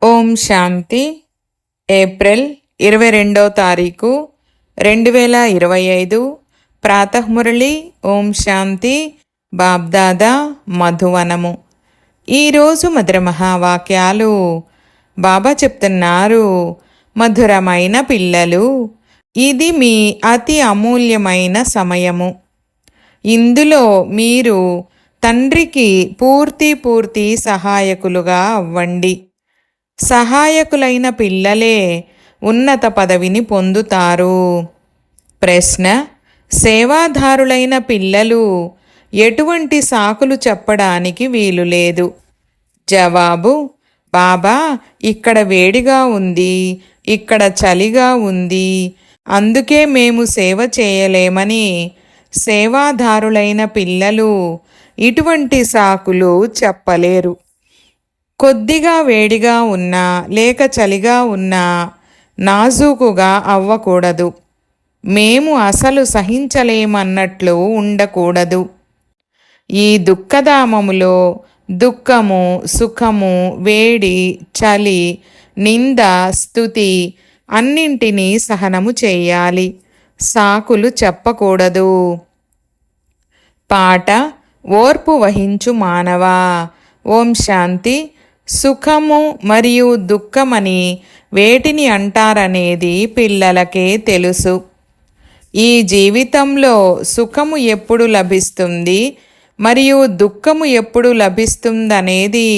ఓం శాంతి. April 22వ తారీఖు 2025 ప్రాతఃమురళి. ఓం శాంతి. బాబ్దాదా మధువనము. ఈరోజు మధుర మహావాక్యాలు. బాబా చెప్తున్నారు, మధురమైన పిల్లలు, ఇది మీ అతి అమూల్యమైన సమయము. ఇందులో మీరు తండ్రికి పూర్తి సహాయకులుగా అవ్వండి. సహాయకులైన పిల్లలే ఉన్నత పదవిని పొందుతారు. ప్రశ్న: సేవాదారులైన పిల్లలు ఎటువంటి సాకులు చెప్పడానికి వీలు లేదు. జవాబు: బాబా, ఇక్కడ వేడిగా ఉంది, ఇక్కడ చలిగా ఉంది, అందుకే మేము సేవ చేయలేమని సేవాదారులైన పిల్లలు ఇటువంటి సాకులు చెప్పలేరు. కొద్దిగా వేడిగా ఉన్నా లేక చలిగా ఉన్నా నాజూకుగా అవ్వకూడదు. మేము అసలు సహించలేమన్నట్లు ఉండకూడదు. ఈ దుఃఖధామములో దుఃఖము, సుఖము, వేడి, చలి, నింద, స్తుతి అన్నింటినీ సహనము చేయాలి. సాకులు చెప్పకూడదు. పాట: ఓర్పు వహించు మానవా. ఓం శాంతి. సుఖము మరియు దుఃఖమని వేటిని అంటారనేది పిల్లలకే తెలుసు. ఈ జీవితంలో సుఖము ఎప్పుడు లభిస్తుంది మరియు దుఃఖము ఎప్పుడు లభిస్తుందనేది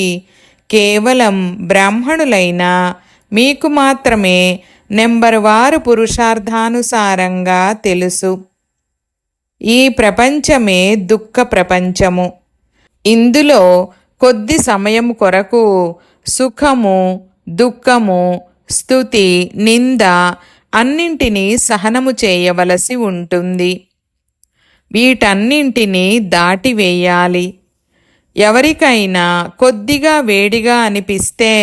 కేవలం బ్రాహ్మణులైన మీకు మాత్రమే నెంబరువారు పురుషార్థానుసారంగా తెలుసు. ఈ ప్రపంచమే దుఃఖ ప్రపంచము. ఇందులో కొద్ది సమయం కొరకు సుఖము, దుఃఖము, స్తుతి, నింద అన్నింటినీ సహనము చేయవలసి ఉంటుంది. వీటన్నింటినీ దాటివేయాలి. ఎవరికైనా కొద్దిగా వేడిగా అనిపిస్తే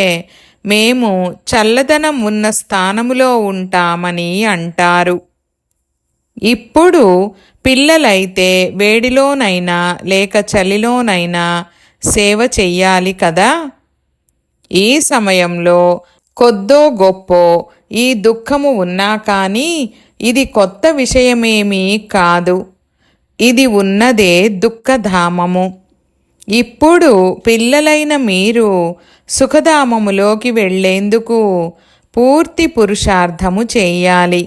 మేము చల్లదనం ఉన్న స్థానములో ఉంటామని అంటారు. ఇప్పుడు పిల్లలైతే వేడిలోనైనా లేక చలిలోనైనా సేవ చెయ్యాలి కదా. ఈ సమయంలో కొద్దో గొప్పో ఈ దుఃఖము ఉన్నా కానీ ఇది కొత్త విషయమేమీ కాదు. ఇది ఉన్నదే దుఃఖధామము. ఇప్పుడు పిల్లలైన మీరు సుఖధామములోకి వెళ్ళేందుకు పూర్తి పురుషార్థము చేయాలి.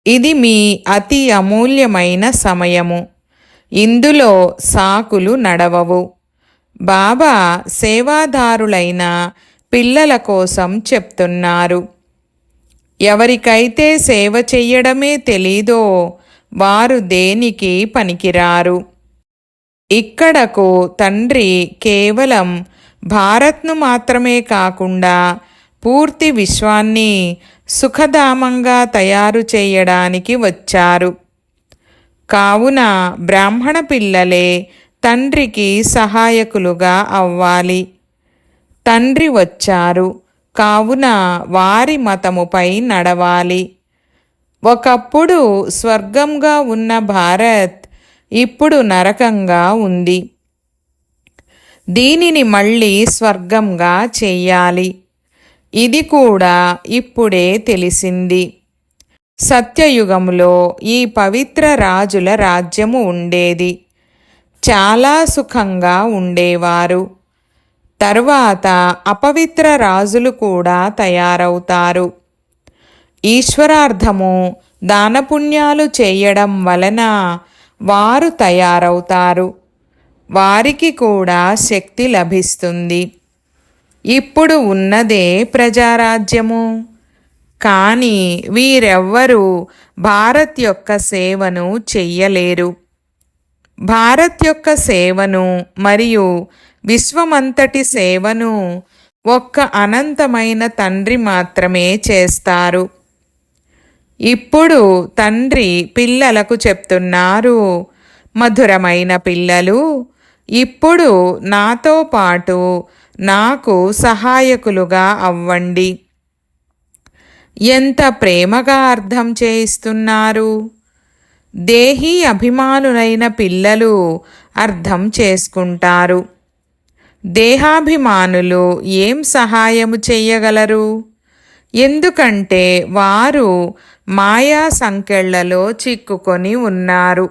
ఇది మీ అతి అమూల్యమైన సమయము. ఇందులో సాకులు నడవవు. బాబా సేవాదారులైన పిల్లల కోసం చెప్తున్నారు. ఎవరికైతే సేవ చెయ్యడమే తెలీదో వారు దేనికి పనికిరారు. ఇక్కడకు తండ్రి కేవలం భారత్ను మాత్రమే కాకుండా పూర్తి విశ్వాన్ని సుఖధామంగా తయారు చేయడానికి వచ్చారు. కావున బ్రాహ్మణ పిల్లలే తండ్రికి సహాయకులుగా అవ్వాలి. తండ్రి వచ్చారు కావున వారి మతముపై నడవాలి. ఒకప్పుడు స్వర్గంగా ఉన్న భారత్ ఇప్పుడు నరకంగా ఉంది. దీనిని మళ్ళీ స్వర్గంగా చెయ్యాలి. ఇది కూడా ఇప్పుడే తెలిసింది. సత్యయుగములో ఈ పవిత్ర రాజుల రాజ్యము ఉండేది. చాలా సుఖంగా ఉండేవారు. తరువాత అపవిత్ర రాజులు కూడా తయారవుతారు. ఈశ్వరార్థము దానపుణ్యాలు చేయడం వలన వారు తయారవుతారు. వారికి కూడా శక్తి లభిస్తుంది. ఇప్పుడు ఉన్నదే ప్రజారాజ్యము. కానీ వీరెవ్వరూ భారత్ యొక్క సేవను చెయ్యలేరు. భారత్ యొక్క సేవను మరియు విశ్వమంతటి సేవను ఒక్క అనంతమైన తండ్రి మాత్రమే చేస్తారు. ఇప్పుడు తండ్రి పిల్లలకు చెప్తున్నారు, మధురమైన పిల్లలు, ఇప్పుడు నాతో పాటు నాకు సహాయకులుగా అవ్వండి. ఎంత ప్రేమగా అర్థం చేయిస్తున్నారు. దేహీ అభిమానులైన పిల్లలు అర్థం చేసుకుంటారు. దేహాభిమానులు ఏం సహాయము చెయ్యగలరు? ఎందుకంటే వారు మాయా సంకెళ్లలో చిక్కుకొని ఉన్నారు.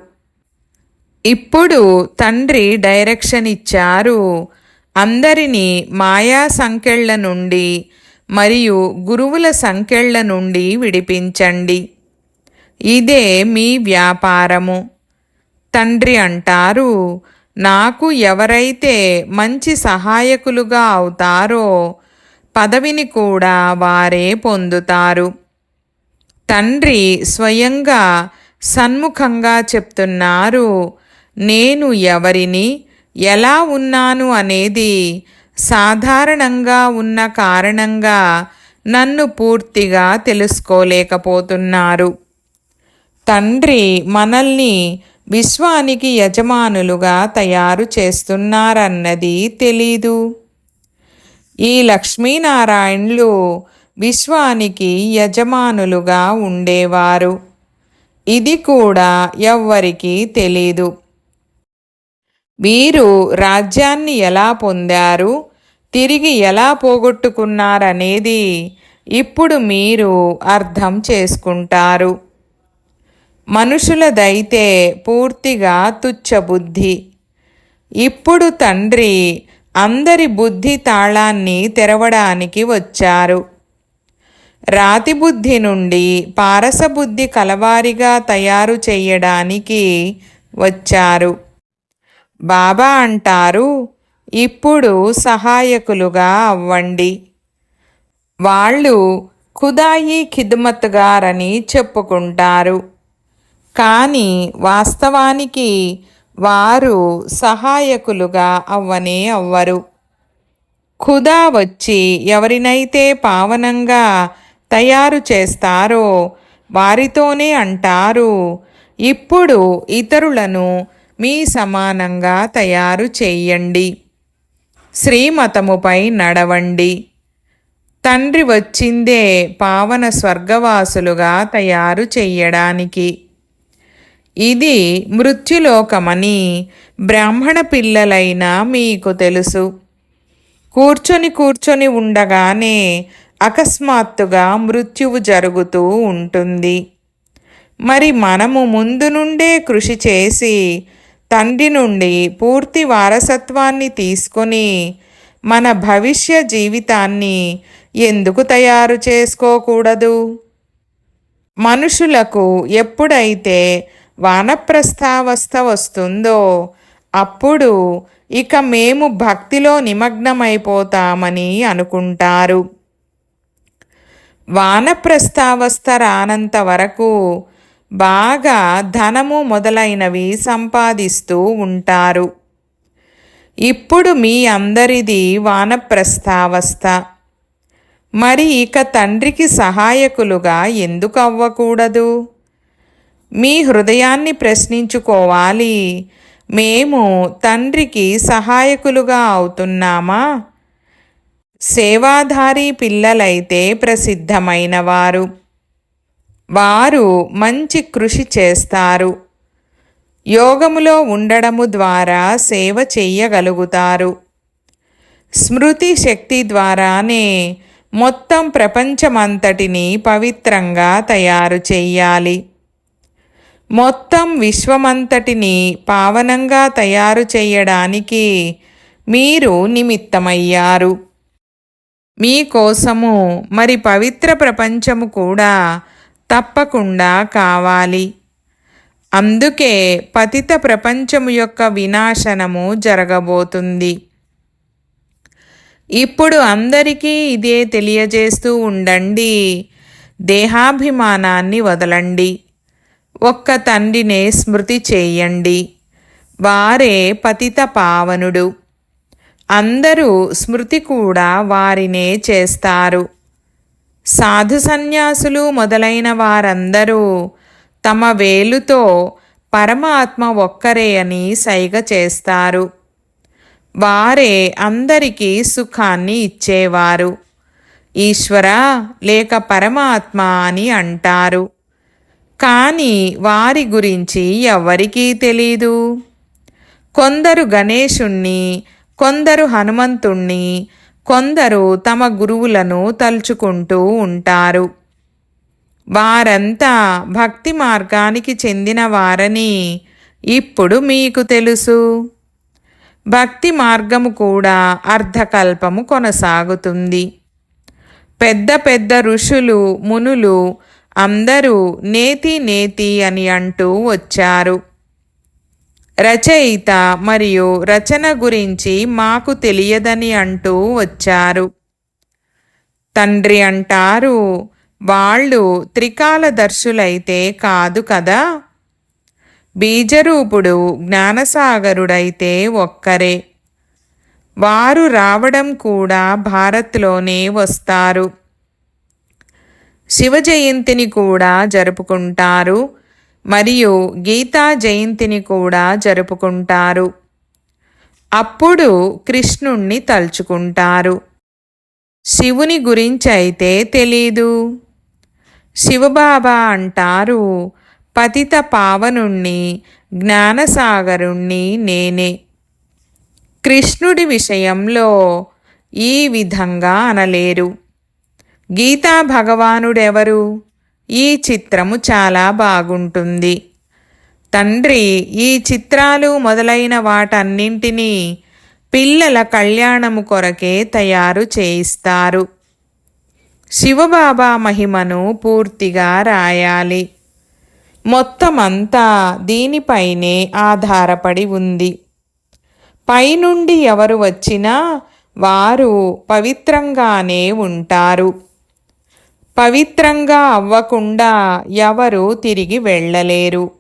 ఇప్పుడు తండ్రి డైరెక్షన్ ఇచ్చారు. అందరినీ మాయా సంకెళ్ల నుండి మరియు గురువుల సంకెళ్ల నుండి విడిపించండి. ఇదే మీ వ్యాపారము. తండ్రి అంటారు, నాకు ఎవరైతే మంచి సహాయకులుగా అవుతారో పదవిని కూడా వారే పొందుతారు. తండ్రి స్వయంగా సన్ముఖంగా చెప్తున్నారు, నేను ఎవరిని ఎలా ఉన్నాను అనేది సాధారణంగా ఉన్న కారణంగా నన్ను పూర్తిగా తెలుసుకోలేకపోతున్నారు. తండ్రి మనల్ని విశ్వానికి యజమానులుగా తయారు చేస్తున్నారన్నది తెలీదు. ఈ లక్ష్మీనారాయణులు విశ్వానికి యజమానులుగా ఉండేవారు. ఇది కూడా ఎవ్వరికీ తెలీదు. వీరు రాజ్యాన్ని ఎలా పొందారు, తిరిగి ఎలా పోగొట్టుకున్నారనేది ఇప్పుడు మీరు అర్థం చేసుకుంటారు. మనుషులదైతే పూర్తిగా తుచ్చబుద్ధి. ఇప్పుడు తండ్రి అందరి బుద్ధి తాళాన్ని తెరవడానికి వచ్చారు. రాతి బుద్ధి నుండి పారసబుద్ధి కలవారిగా తయారు చెయ్యడానికి వచ్చారు. బాబా అంటారు, ఇప్పుడు సహాయకులుగా అవ్వండి. వాళ్ళు ఖుదాయి ఖిద్మత్గార్ అని చెప్పుకుంటారు, కానీ వాస్తవానికి వారు సహాయకులుగా అవ్వనే అవ్వరు. ఖుదా వచ్చి ఎవరినైతే పావనంగా తయారు చేస్తారో వారితోనే అంటారు, ఇప్పుడు ఇతరులను మీ సమానంగా తయారు చెయ్యండి, శ్రీమతముపై నడవండి. తండ్రి వచ్చిందే పావన స్వర్గవాసులుగా తయారు చెయ్యడానికి. ఇది మృత్యులోకమని బ్రాహ్మణ పిల్లలైనా మీకు తెలుసు. కూర్చొని ఉండగానే అకస్మాత్తుగా మృత్యువు జరుగుతూ ఉంటుంది. మరి మనము ముందు నుండే కృషి చేసి తండ్రి నుండి పూర్తి వారసత్వాన్ని తీసుకొని మన భవిష్య జీవితాన్ని ఎందుకు తయారు చేసుకోకూడదు? మనుషులకు ఎప్పుడైతే వానప్రస్థావస్థ వస్తుందో అప్పుడు ఇక మేము భక్తిలో నిమగ్నమైపోతామని అనుకుంటారు. వానప్రస్థావస్థ రానంత వరకు బాగా ధనము మొదలైనవి సంపాదిస్తూ ఉంటారు. ఇప్పుడు మీ అందరిది వానప్రస్థావస్థ. మరి ఇక తండ్రికి సహాయకులుగా ఎందుకు అవ్వకూడదు? మీ హృదయాన్ని ప్రశ్నించుకోవాలి, మేము తండ్రికి సహాయకులుగా అవుతున్నామా? సేవాధారీ పిల్లలైతే ప్రసిద్ధమైనవారు. వారు మంచి కృషి చేస్తారు. యోగములో ఉండడము ద్వారా సేవ చెయ్యగలుగుతారు. స్మృతి శక్తి ద్వారానే మొత్తం ప్రపంచమంతటిని పవిత్రంగా తయారు చెయ్యాలి. మొత్తం విశ్వమంతటిని పావనంగా తయారు చెయ్యడానికి మీరు నిమిత్తమయ్యారు. మీకోసము మరి పవిత్ర ప్రపంచము కూడా తప్పకుండా కావాలి. అందుకే పతిత ప్రపంచము యొక్క వినాశనము జరగబోతుంది. ఇప్పుడు అందరికీ ఇదే తెలియజేస్తూ ఉండండి, దేహాభిమానాన్ని వదలండి, ఒక్క తండ్రినే స్మృతి చేయండి. వారే పతిత పావనుడు. అందరూ స్మృతి కూడా వారినే చేస్తారు. సాధు సన్యాసులు మొదలైన వారందరూ తమ వేలుతో పరమాత్మ ఒక్కరే అని సైగ చేస్తారు. వారే అందరికీ సుఖాన్ని ఇచ్చేవారు. ఈశ్వర లేక పరమాత్మ అని అంటారు. కానీ వారి గురించి ఎవ్వరికీ తెలీదు. కొందరు గణేశుణ్ణి కొందరు హనుమంతుణ్ణి, కొందరు తమ గురువులను తలుచుకుంటూ ఉంటారు. వారంతా భక్తి మార్గానికి చెందిన వారని ఇప్పుడు మీకు తెలుసు. భక్తి మార్గము కూడా అర్ధకల్పము కొనసాగుతుంది. పెద్ద పెద్ద ఋషులు, మునులు అందరూ నేతి నేతి అని అంటూ వచ్చారు. రచయిత మరియు రచన గురించి మాకు తెలియదని అంటూ వచ్చారు. తండ్రి అంటారు, వాళ్ళు త్రికాలదర్శులైతే కాదు కదా. బీజరూపుడు జ్ఞానసాగరుడైతే ఒక్కరే. వారు రావడం కూడా భారత్లోనే వస్తారు. శివ జయంతిని కూడా జరుపుకుంటారు మరియు గీతా జయంతిని కూడా జరుపుకుంటారు. అప్పుడు కృష్ణుణ్ణి తలుచుకుంటారు. శివుని గురించి అయితే తెలీదు. శివబాబా అంటారు, పతిత పావనుణ్ణి, జ్ఞానసాగరుణ్ణి నేనే. కృష్ణుడి విషయంలో ఈ విధంగా అనలేరు. గీతా భగవానుడెవరు? ఈ చిత్రము చాలా బాగుంటుంది. తండ్రి ఈ చిత్రాలు మొదలైన వాటన్నింటినీ పిల్లల కళ్యాణము కొరకే తయారు చేయిస్తారు. శివబాబా మహిమను పూర్తిగా రాయాలి. మొత్తమంతా దీనిపైనే ఆధారపడి ఉంది. పైనుండి ఎవరు వచ్చినా వారు పవిత్రంగానే ఉంటారు. పవిత్రంగా అవ్వకుండా ఎవరు తిరిగి వెళ్ళలేరు.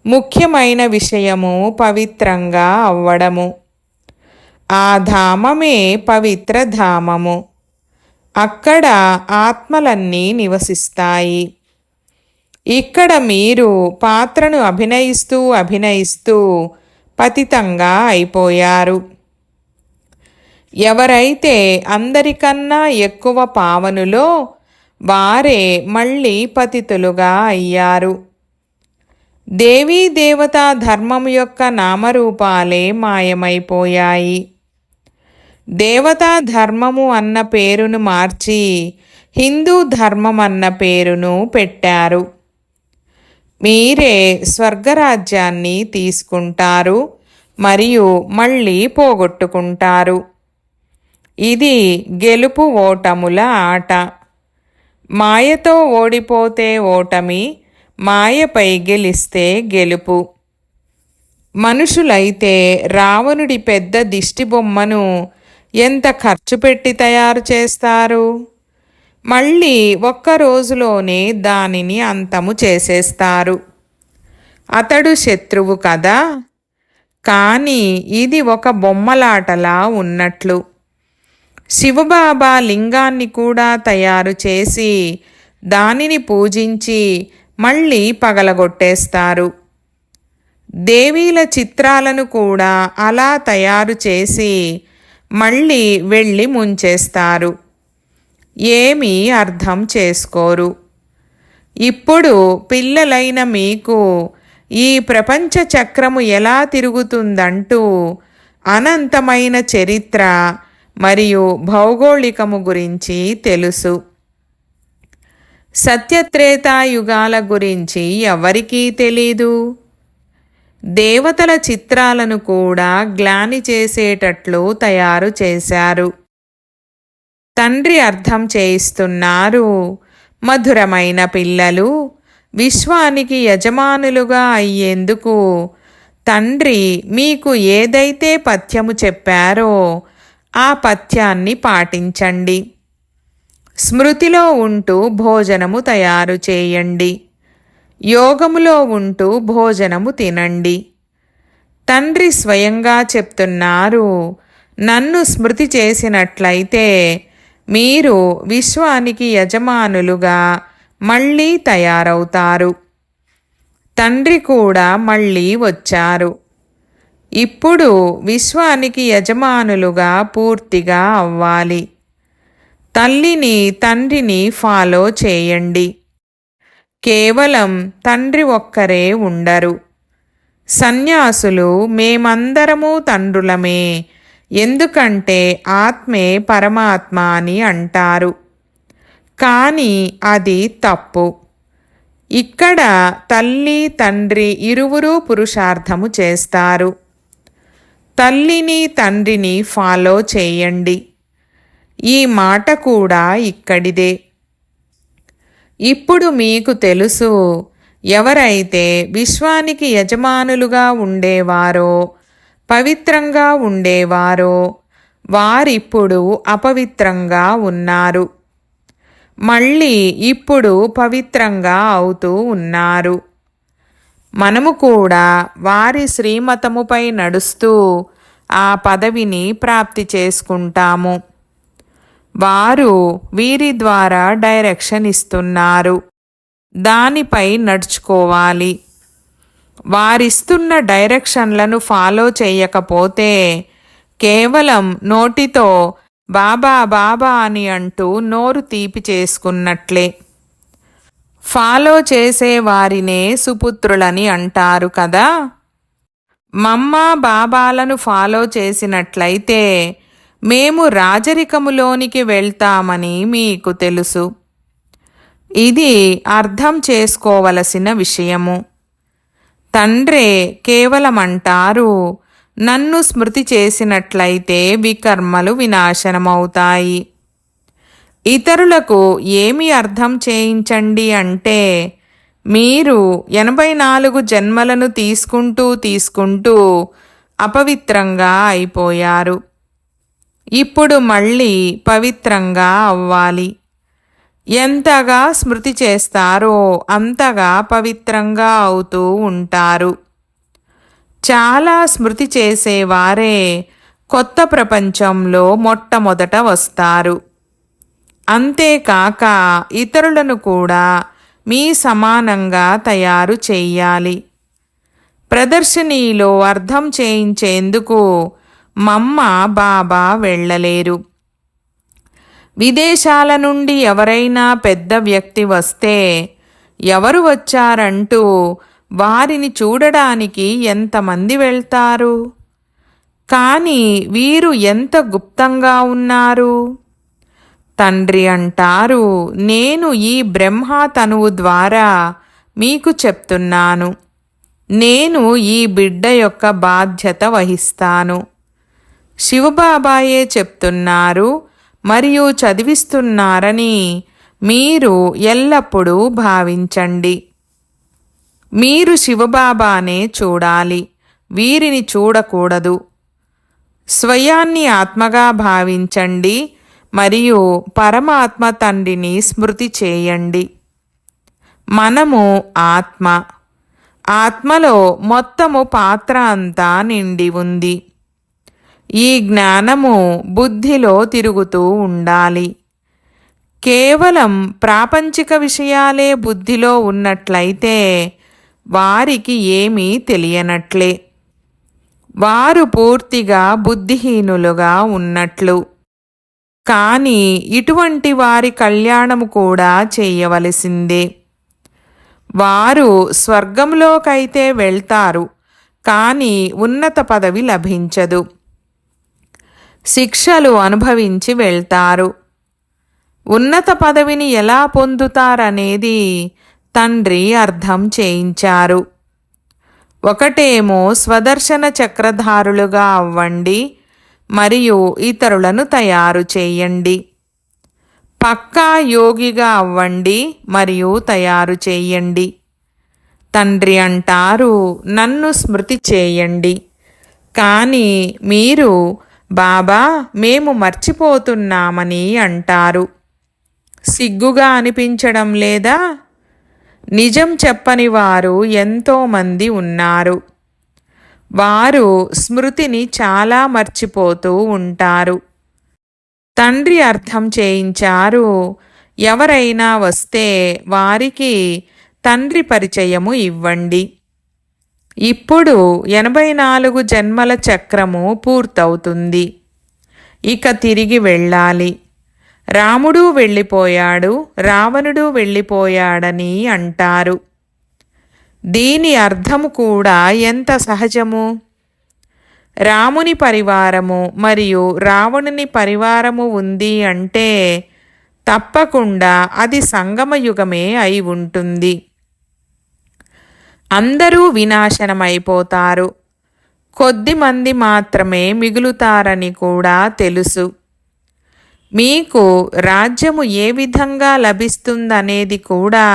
ముఖ్యమైన విషయము పవిత్రంగా అవ్వడము. ఆ ధామమే పవిత్ర ధామము. అక్కడ ఆత్మలన్నీ నివసిస్తాయి. ఇక్కడ మీరు పాత్రను అభినయిస్తూ పతితంగా అయిపోయారు. ఎవరైతే అందరికన్నా ఎక్కువ పావనులో వారే మళ్ళీ పతితులుగా అయ్యారు. దేవీ దేవతా ధర్మం యొక్క నామరూపాలే మాయమైపోయాయి. దేవతా ధర్మము అన్న పేరును మార్చి హిందూ ధర్మం అన్న పేరును పెట్టారు. మీరే స్వర్గరాజ్యాన్ని తీసుకుంటారు మరియు మళ్ళీ పోగొట్టుకుంటారు. ఇది గెలుపు ఓటముల ఆట. మాయతో ఓడిపోతే ఓటమి, మాయపై గెలిస్తే గెలుపు. మనుషులైతే రావణుడి పెద్ద దిష్టిబొమ్మను ఎంత ఖర్చు పెట్టి తయారు చేస్తారు? మళ్ళీ ఒక్క రోజులోనే దానిని అంతము చేసేస్తారు. అతడు శత్రువు కదా. కానీ ఇది ఒక బొమ్మలాటలా ఉన్నట్లు. శివబాబా లింగాన్ని కూడా తయారు చేసి దానిని పూజించి మళ్ళీ పగలగొట్టేస్తారు. దేవీల చిత్రాలను కూడా అలా తయారు చేసి మళ్ళీ వెళ్ళి ముంచేస్తారు. ఏమీ అర్థం చేసుకోరు. ఇప్పుడు పిల్లలైన మీకు ఈ ప్రపంచ చక్రము ఎలా తిరుగుతుందంటూ అనంతమైన చరిత్ర మరియు భౌగోళికము గురించి తెలుసు. సత్యత్రేతాయుగాల గురించి ఎవరికీ తెలీదు. దేవతల చిత్రాలను కూడా గ్లాని చేసేటట్లు తయారు చేశారు. తండ్రి అర్థం చేయిస్తున్నారు, మధురమైన పిల్లలు, విశ్వానికి యజమానులుగా అయ్యేందుకు తండ్రి మీకు ఏదైతే పథ్యము చెప్పారో ఆ పథ్యాన్ని పాటించండి. స్మృతిలో ఉంటూ భోజనము తయారు చేయండి. యోగములో ఉంటూ భోజనము తినండి. తండ్రి స్వయంగా చెప్తున్నారు, నన్ను స్మృతి చేసినట్లయితే మీరు విశ్వానికి యజమానులుగా మళ్ళీ తయారవుతారు. తండ్రి కూడా మళ్ళీ వచ్చారు. ఇప్పుడు విశ్వానికి యజమానులుగా పూర్తిగా అవ్వాలి. తల్లిని తండ్రిని ఫాలో చేయండి. కేవలం తండ్రి ఒక్కరే ఉండరు. సన్యాసులు మేమందరము తండ్రులమే ఎందుకంటే ఆత్మే పరమాత్మ అని అంటారు. కానీ అది తప్పు. ఇక్కడ తల్లి తండ్రి ఇరువురూ పురుషార్థము చేస్తారు. తల్లిని తండ్రిని ఫాలో చేయండి. ఈ మాట కూడా ఇక్కడిదే. ఇప్పుడు మీకు తెలుసు, ఎవరైతే విశ్వానికి యజమానులుగా ఉండేవారో, పవిత్రంగా ఉండేవారో వారిప్పుడు అపవిత్రంగా ఉన్నారు. మళ్ళీ ఇప్పుడు పవిత్రంగా అవుతూ ఉన్నారు. మనము కూడా వారి శ్రీమతముపై నడుస్తూ ఆ పదవిని ప్రాప్తి చేసుకుంటాము. వారు వీరి ద్వారా డైరెక్షన్ ఇస్తున్నారు. దానిపై నడుచుకోవాలి. వారిస్తున్న డైరెక్షన్లను ఫాలో చేయకపోతే కేవలం నోటితో బాబా బాబా అని అంటూ నోరు తీపి చేసుకున్నట్లే. ఫాలో చేసే వారినే సుపుత్రులని అంటారు కదా. మమ్మ బాబాలను ఫాలో చేసినట్లయితే మేము రాజరికములోనికి వెళ్తామని మీకు తెలుసు. ఇది అర్థం చేసుకోవలసిన విషయము. తండ్రే కేవలమంటారు, నన్ను స్మృతి చేసినట్లయితే వికర్మలు వినాశనమవుతాయి. ఇతరులకు ఏమి అర్థం చేయించండి అంటే, మీరు 84 జన్మలను తీసుకుంటూ అపవిత్రంగా అయిపోయారు. ఇప్పుడు మళ్ళీ పవిత్రంగా అవ్వాలి. ఎంతగా స్మృతి చేస్తారో అంతగా పవిత్రంగా అవుతూ ఉంటారు. చాలా స్మృతి చేసేవారే కొత్త ప్రపంచంలో మొట్టమొదట వస్తారు. అంతేకాక ఇతరులను కూడా మీ సమానంగా తయారు చెయ్యాలి. ప్రదర్శనీలో అర్థం చేయించేందుకు మమ్మ బాబా వెళ్ళలేరు. విదేశాల నుండి ఎవరైనా పెద్ద వ్యక్తి వస్తే ఎవరు వచ్చారంటూ వారిని చూడడానికి ఎంతమంది వెళ్తారు? కానీ వీరు ఎంత గుప్తంగా ఉన్నారు. తండ్రి అంటారు, నేను ఈ బ్రహ్మ తనువు ద్వారా మీకు చెప్తున్నాను. నేను ఈ బిడ్డ యొక్క బాధ్యత వహిస్తాను. శివబాబాయే చెప్తున్నారు మరియు చదివిస్తున్నారని మీరు ఎల్లప్పుడూ భావించండి. మీరు శివబాబానే చూడాలి, వీరిని చూడకూడదు. స్వయాన్ని ఆత్మగా భావించండి మరియు పరమాత్మ తండ్రిని స్మృతి చేయండి. మనము ఆత్మ. ఆత్మలో మొత్తము పాత్ర అంతా నిండి ఉంది. ఈ జ్ఞానము బుద్ధిలో తిరుగుతూ ఉండాలి. కేవలం ప్రాపంచిక విషయాలే బుద్ధిలో ఉన్నట్లయితే వారికి ఏమీ తెలియనట్లే. వారు పూర్తిగా బుద్ధిహీనులుగా ఉన్నట్లు. కానీ ఇటువంటి వారి కళ్యాణము కూడా చేయవలసిందే. వారు స్వర్గంలోకైతే వెళ్తారు, కానీ ఉన్నత పదవి లభించదు. శిక్షలు అనుభవించి వెళ్తారు. ఉన్నత పదవిని ఎలా పొందుతారనేది తండ్రి అర్థం చేయించారు. ఒకటేమో స్వదర్శన చక్రధారులుగా అవ్వండి మరియు ఇతరులను తయారు చేయండి. పక్కా యోగిగా అవ్వండి మరియు తయారు చేయండి. తండ్రి అంటారు, నన్ను స్మృతి చేయండి. కానీ మీరు బాబా మేము మర్చిపోతున్నామని అంటారు. సిగ్గుగా అనిపించడం లేదా? నిజం చెప్పని వారు ఎంతోమంది ఉన్నారు. వారు స్మృతిని చాలా మర్చిపోతూ ఉంటారు. తండ్రి అర్థం చేయించారు, ఎవరైనా వస్తే వారికి తండ్రి పరిచయము ఇవ్వండి. ఇప్పుడు 84 జన్మల చక్రము పూర్తవుతుంది. ఇక తిరిగి వెళ్ళాలి. రాముడు వెళ్ళిపోయాడు, రావణుడు వెళ్ళిపోయాడని అంటారు. దీని అర్థము కూడా ఎంత సహజము. రాముని పరివారము మరియు రావణుని పరివారము ఉంది అంటే తప్పకుండా అది సంగమయుగమే అయి ఉంటుంది. అందరూ వినాశనమైపోతారు, కొద్దిమంది మాత్రమే మిగులుతారని కూడా తెలుసు. మీకు రాజ్యము ఏ విధంగా లభిస్తుందనేది కూడా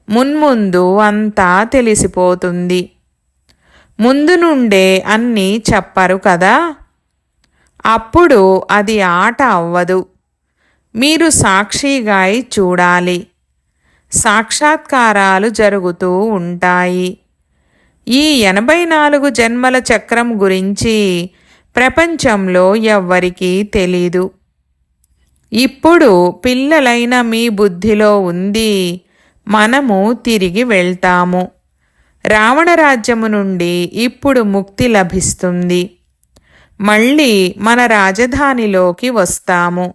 మున్ముందు అంతా తెలిసిపోతుంది. ముందు నుండే అన్నీ చెప్పరు కదా, అప్పుడు అది ఆట అవ్వదు. మీరు సాక్షిగా చూడాలి. సాక్షాత్కారాలు జరుగుతూ ఉంటాయి. ఈ 84 జన్మల చక్రం గురించి ప్రపంచంలో ఎవ్వరికీ తెలీదు. ఇప్పుడు పిల్లలైన మీ బుద్ధిలో ఉంది, మనము తిరిగి వెళ్తాము. రావణరాజ్యము నుండి ఇప్పుడు ముక్తి లభిస్తుంది. మళ్ళీ మన రాజధానిలోకి వస్తాము.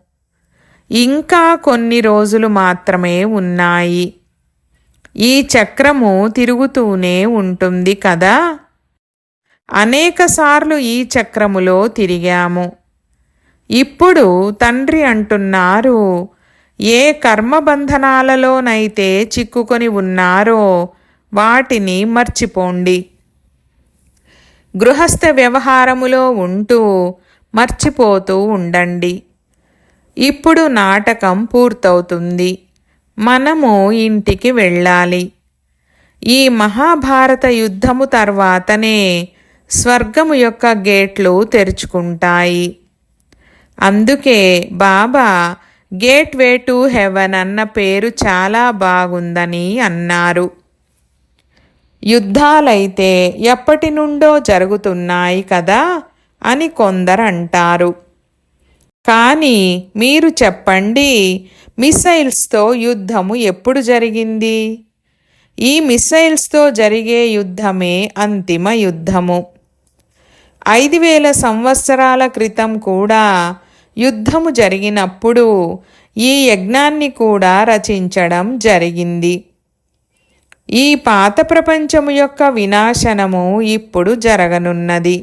ఇంకా కొన్ని రోజులు మాత్రమే ఉన్నాయి. ఈ చక్రము తిరుగుతూనే ఉంటుంది కదా. అనేకసార్లు ఈ చక్రములో తిరిగాము. ఇప్పుడు తండ్రి అంటున్నారు, ఏ కర్మబంధనాలలోనైతే చిక్కుకొని ఉన్నారో వాటిని మర్చిపోండి. గృహస్థ వ్యవహారములో ఉంటూ మర్చిపోతూ ఉండండి. ఇప్పుడు నాటకం పూర్తవుతుంది. మనము ఇంటికి వెళ్ళాలి. ఈ మహాభారత యుద్ధము తర్వాతనే స్వర్గము యొక్క గేట్లు తెరుచుకుంటాయి. అందుకే బాబా గేట్వే టు హెవెన్ అన్న పేరు చాలా బాగుందని అన్నారు. యుద్ధాలైతే ఎప్పటి నుండో జరుగుతున్నాయి కదా అని కొందరు అంటారు. కానీ మీరు చెప్పండి, మిసైల్స్తో యుద్ధము ఎప్పుడు జరిగింది? ఈ మిసైల్స్తో జరిగే యుద్ధమే అంతిమ యుద్ధము. 5000 సంవత్సరాల క్రితం కూడా యుద్ధము జరిగినప్పుడు ఈ యజ్ఞాన్ని కూడా రచించడం జరిగింది. ఈ పాత ప్రపంచము యొక్క వినాశనము ఇప్పుడు జరగనున్నది.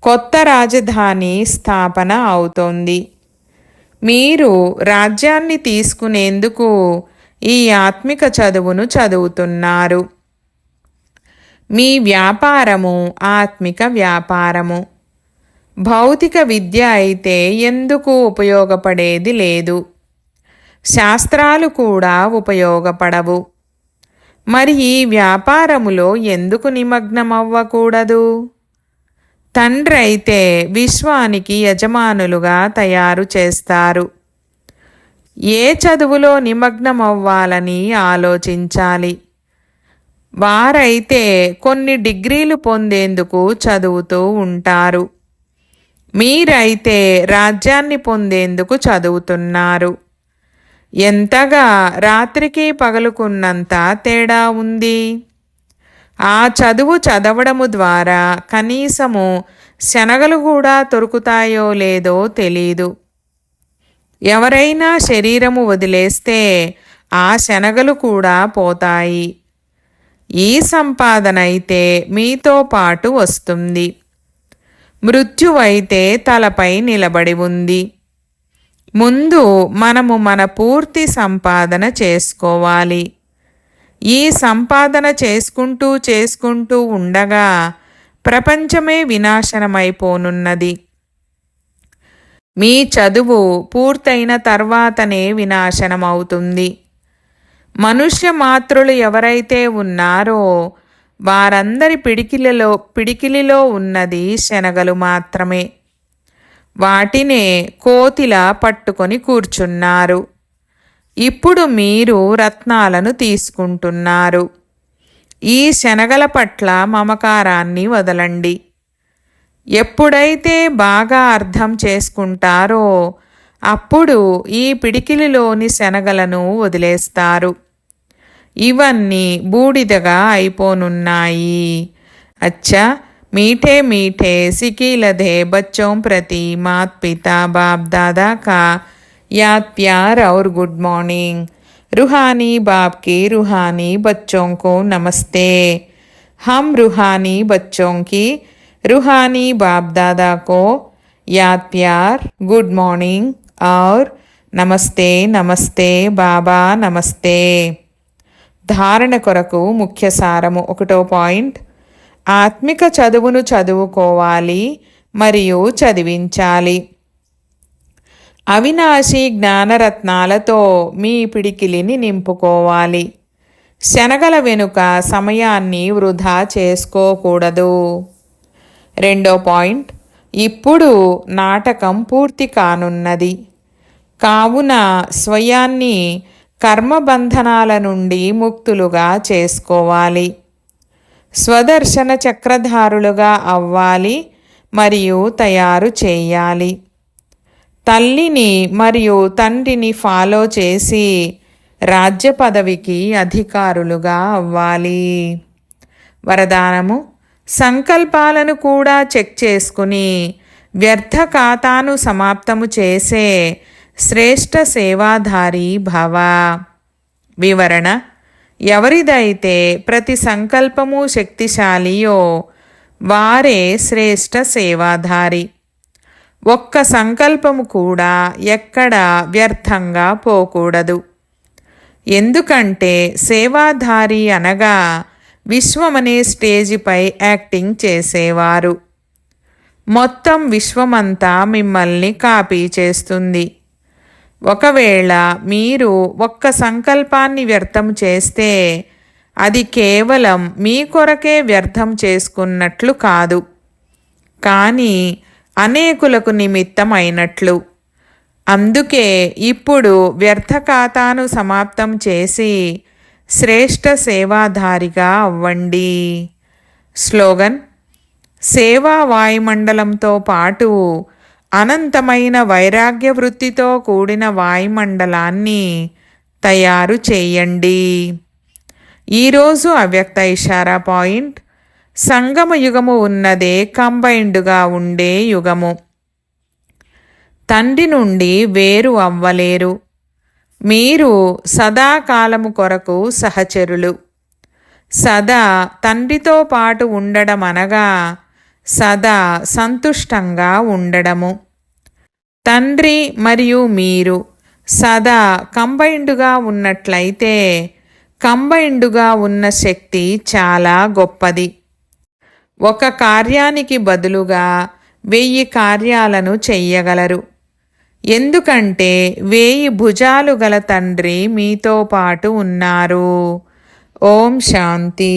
కొత్త రాజధాని స్థాపన అవుతోంది. మీరు రాజ్యాన్ని తీసుకునేందుకు ఈ ఆత్మిక చదువును చదువుతున్నారు. మీ వ్యాపారము ఆత్మిక వ్యాపారము. భౌతిక విద్య అయితే ఎందుకు ఉపయోగపడేది లేదు. శాస్త్రాలు కూడా ఉపయోగపడవు. మరి ఈ వ్యాపారములో ఎందుకు నిమగ్నమవ్వకూడదు? తండ్రి అయితే విశ్వానికి యజమానులుగా తయారు చేస్తారు. ఏ చదువులో నిమగ్నమవ్వాలని ఆలోచించాలి. వారైతే కొన్ని డిగ్రీలు పొందేందుకు చదువుతూ ఉంటారు. మీరైతే రాజ్యాన్ని పొందేందుకు చదువుతున్నారు. ఎంతగా రాత్రికి పగలుకున్నంత తేడా ఉంది. ఆ చదువు చదవడము ద్వారా కనీసము శనగలు కూడా దొరుకుతాయో లేదో తెలీదు. ఎవరైనా శరీరము వదిలేస్తే ఆ శనగలు కూడా పోతాయి. ఈ సంపాదన అయితే మీతో పాటు వస్తుంది. మృత్యువైతే తలపై నిలబడి ఉంది. ముందు మనము మన పూర్తి సంపాదన చేసుకోవాలి. ఈ సంపాదన చేసుకుంటూ ఉండగా ప్రపంచమే వినాశనమైపోనున్నది. మీ చదువు పూర్తయిన తర్వాతనే వినాశనమవుతుంది. మనుష్య మాతృలు ఎవరైతే ఉన్నారో వారందరి పిడికిలిలో ఉన్నది శనగలు మాత్రమే. వాటినే కోతిలా పట్టుకొని కూర్చున్నారు. ఇప్పుడు మీరు రత్నాలను తీసుకుంటున్నారు. ఈ శనగల పట్ల మమకారాన్ని వదలండి. ఎప్పుడైతే బాగా అర్థం చేసుకుంటారో అప్పుడు ఈ పిడికిలిలోని శనగలను వదిలేస్తారు. ఇవన్నీ బూడిదగా అయిపోనున్నాయి. అచ్చా मीठे मीठे सिकी लधे बच्चों प्रति मात पिता बाप दादा का याद प्यार और गुड मॉर्निंग। रूहानी बाप की रूहानी बच्चों को नमस्ते। हम रूहानी बच्चों की रूहानी बाप दादा को याद प्यार गुड मॉर्निंग और నమస్తే నమస్తే బాబా నమస్తే. ధారణ కొరకు ముఖ్య సారము. 1వ పాయింట్, ఆత్మిక చదువును చదువుకోవాలి మరియు చదివించాలి. అవినాశి జ్ఞానరత్నాలతో మీ పిడికిలిని నింపుకోవాలి. శనగల వెనుక సమయాన్ని వృధా చేసుకోకూడదు. 2వ పాయింట్, ఇప్పుడు నాటకం పూర్తి కానున్నది కావున స్వయాన్ని కర్మబంధనాల నుండి ముక్తులుగా చేసుకోవాలి. స్వదర్శన చక్రధారులుగా అవ్వాలి మరియు తయారు చేయాలి. తల్లిని మరియు తండ్రిని ఫాలో చేసి రాజ్య పదవికి అధికారులుగా అవ్వాలి. వరదానము: సంకల్పాలను కూడా చెక్ చేసుకుని వ్యర్థ ఖాతాను సమాప్తము చేసే శ్రేష్ఠ సేవాధారి భవ. వివరణ: ఎవరిదైతే ప్రతి సంకల్పము శక్తిశాలియో వారే శ్రేష్ఠ సేవాధారి. ఒక్క సంకల్పము కూడా ఎక్కడ వ్యర్థంగా పోకూడదు. ఎందుకంటే సేవాధారి అనగా విశ్వమనే స్టేజిపై యాక్టింగ్ చేసేవారు. మొత్తం విశ్వమంతా మిమ్మల్ని కాపీ చేస్తుంది. ఒకవేళ మీరు ఒక్క సంకల్పాన్ని వ్యర్థం చేస్తే అది కేవలం మీ కొరకే వ్యర్థం చేసుకున్నట్లు కాదు, కానీ అనేకులకు నిమిత్తం అయినట్లు. అందుకే ఇప్పుడు వ్యర్థ ఖాతాను సమాప్తం చేసి శ్రేష్ఠ సేవాధారిగా అవ్వండి. స్లోగన్: సేవా వాయుమండలంతో పాటు అనంతమైన వైరాగ్య వృత్తితో కూడిన వాయుమండలాన్ని తయారు చేయండి. ఈరోజు అవ్యక్త ఇషారా పాయింట్: సంగమ యుగము ఉన్నదే కంబైండ్గా ఉండే యుగము. తండ్రి నుండి వేరు అవ్వలేరు. మీరు సదాకాలము కొరకు సహచరులు. సదా తండ్రితో పాటు ఉండడం అనగా సదా సంతుష్టంగా ఉండడము. తండ్రి మరియు మీరు సదా కంబైండ్గా ఉన్నట్లయితే కంబైండ్గా ఉన్న శక్తి చాలా గొప్పది. ఒక కార్యానికి బదులుగా 1000 కార్యాలను చెయ్యగలరు. ఎందుకంటే 1000 భుజాలు గల తండ్రి మీతో పాటు ఉన్నారు. ఓం శాంతి.